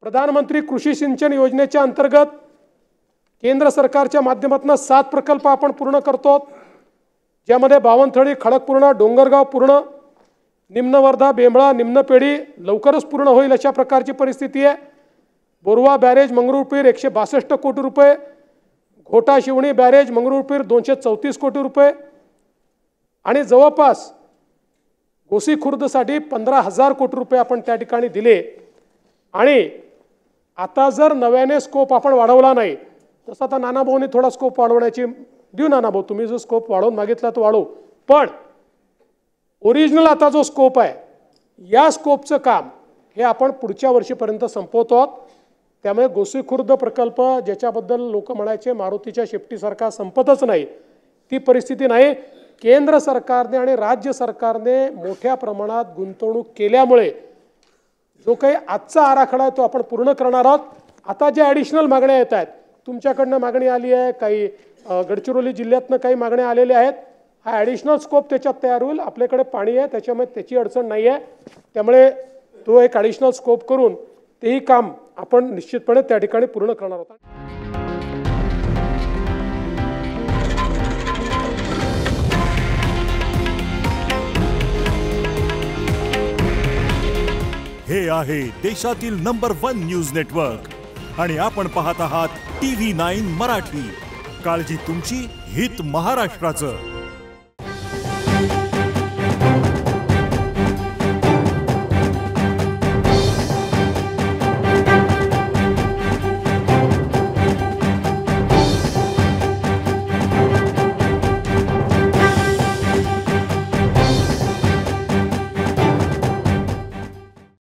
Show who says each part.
Speaker 1: प्रधानमंत्री कृषी सिंचन योजनेच्या अंतर्गत केंद्र सरकारच्या माध्यमातून 7 प्रकल्प आपण पूर्ण करतो, ज्यामध्ये बावनथडी, खडकपूर्णा, डोंगरगाव पूर्ण, निम्न वर्धा, बेंबळा, निम्न पेढी लवकरच पूर्ण होईल अशा प्रकारची परिस्थिती आहे। बोरवा बॅरेज मंगरुळपीर 162 कोटी रुपये, घोटा शिवणी बॅरेज मंगरुळपीर 234 कोटी रुपये आणि जवळपास गोसी खुर्दसाठी 15,000 कोटी रुपये आपण त्या ठिकाणी दिले। आणि आता जर नव्याने स्कोप आपण वाढवला नाही, तसं आता नानाभाऊंनी थोडा स्कोप वाढवण्याची देऊ, नानाभाऊ तुम्ही जो स्कोप वाढवून मागितला तो वाढवू, पण ओरिजिनल आता जो स्कोप आहे या स्कोपचं काम हे आपण पुढच्या वर्षीपर्यंत संपवतो आहोत। त्यामुळे गोसी खुर्द प्रकल्प ज्याच्याबद्दल लोक म्हणायचे मारुतीच्या शेपटीसारखा संपतच नाही, ती परिस्थिती नाही। केंद्र सरकारने आणि राज्य सरकारने मोठ्या प्रमाणात गुंतवणूक केल्यामुळे जो काही आजचा आराखडा आहे तो आपण पूर्ण करणार आहोत। आता ज्या ॲडिशनल मागण्या येत आहेत, तुमच्याकडनं मागणी आली आहे, काही गडचिरोली जिल्ह्यातनं काही मागण्या आलेल्या आहेत, हा ॲडिशनल स्कोप त्याच्यात तयार होईल। आपल्याकडे पाणी आहे, त्याच्यामुळे त्याची अडचण नाही आहे, त्यामुळे तो एक ॲडिशनल स्कोप करून तेही काम आपण निश्चितपणे त्या ठिकाणी पूर्ण करणार आहोत।
Speaker 2: हे आहे देशातील नंबर 1 न्यूज नेटवर्क आणि आपण पाहत आहात TV9 मराठी। काळजी तुमची, हित महाराष्ट्राचं।